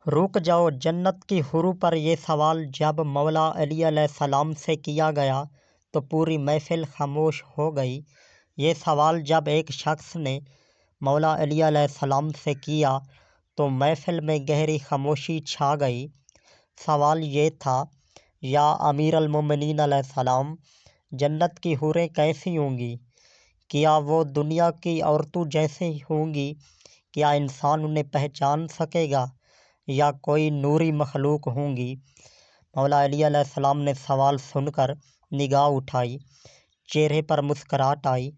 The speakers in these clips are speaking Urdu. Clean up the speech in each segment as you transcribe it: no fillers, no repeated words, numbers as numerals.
رک جاؤ، جنت کی حوروں پر یہ سوال جب مولا علی علیہ السلام سے کیا گیا تو پوری محفل خاموش ہو گئی۔ یہ سوال جب ایک شخص نے مولا علی علیہ السلام سے کیا تو محفل میں گہری خاموشی چھا گئی۔ سوال یہ تھا، یا امیر المومنین علیہ السلام، جنت کی حوریں کیسی ہوں گی؟ کیا وہ دنیا کی عورتوں جیسی ہوں گی؟ کیا انسان انہیں پہچان سکے گا یا کوئی نوری مخلوق ہوں گی؟ مولا علی علیہ السلام نے سوال سن کر نگاہ اٹھائی، چہرے پر مسکراہٹ آئی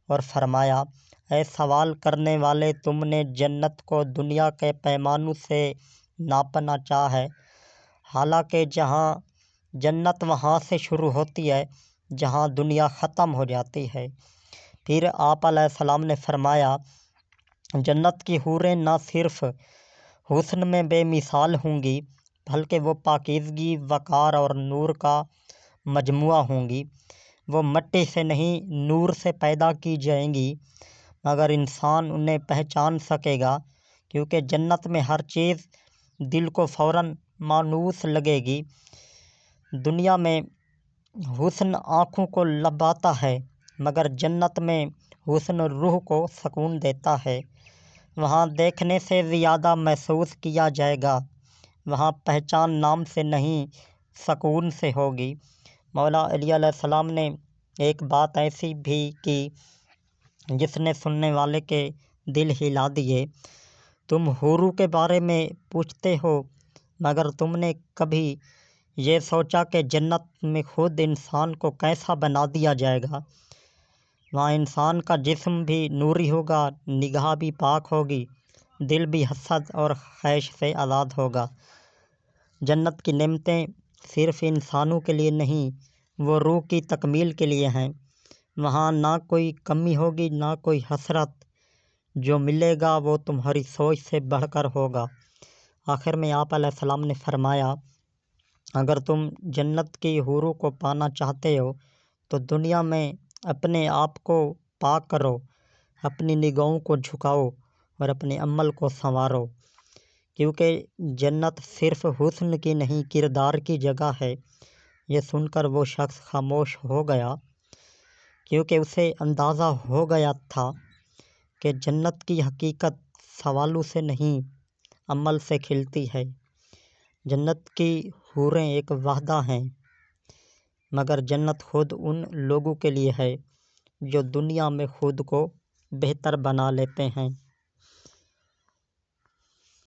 اور فرمایا، اے سوال کرنے والے، تم نے جنت کو دنیا کے پیمانوں سے ناپنا چاہا ہے، حالانکہ جہاں جنت وہاں سے شروع ہوتی ہے جہاں دنیا ختم ہو جاتی ہے۔ پھر آپ علیہ السلام نے فرمایا، جنت کی حوریں نہ صرف حسن میں بے مثال ہوں گی بلکہ وہ پاکیزگی، وقار اور نور کا مجموعہ ہوں گی۔ وہ مٹی سے نہیں، نور سے پیدا کی جائیں گی، مگر انسان انہیں پہچان سکے گا، کیونکہ جنت میں ہر چیز دل کو فوراً مانوس لگے گی۔ دنیا میں حسن آنکھوں کو لبھاتا ہے، مگر جنت میں حسن روح کو سکون دیتا ہے۔ وہاں دیکھنے سے زیادہ محسوس کیا جائے گا، وہاں پہچان نام سے نہیں سکون سے ہوگی۔ مولا علی علیہ السلام نے ایک بات ایسی بھی کی جس نے سننے والے کے دل ہلا دیے۔ تم حوروں کے بارے میں پوچھتے ہو، مگر تم نے کبھی یہ سوچا کہ جنت میں خود انسان کو کیسا بنا دیا جائے گا؟ وہاں انسان کا جسم بھی نوری ہوگا، نگاہ بھی پاک ہوگی، دل بھی حسد اور خیش سے آزاد ہوگا۔ جنت کی نعمتیں صرف انسانوں کے لیے نہیں، وہ روح کی تکمیل کے لیے ہیں۔ وہاں نہ کوئی کمی ہوگی، نہ کوئی حسرت۔ جو ملے گا وہ تمہاری سوچ سے بڑھ کر ہوگا۔ آخر میں آپ علیہ السلام نے فرمایا، اگر تم جنت کی حوروں کو پانا چاہتے ہو تو دنیا میں اپنے آپ کو پاک کرو، اپنی نگاہوں کو جھکاؤ اور اپنے عمل کو سنوارو، کیونکہ جنت صرف حسن کی نہیں، کردار کی جگہ ہے۔ یہ سن کر وہ شخص خاموش ہو گیا، کیونکہ اسے اندازہ ہو گیا تھا کہ جنت کی حقیقت سوالوں سے نہیں، عمل سے کھلتی ہے۔ جنت کی حوریں ایک وعدہ ہیں، مگر جنت خود ان لوگوں کے لیے ہے جو دنیا میں خود کو بہتر بنا لیتے ہیں۔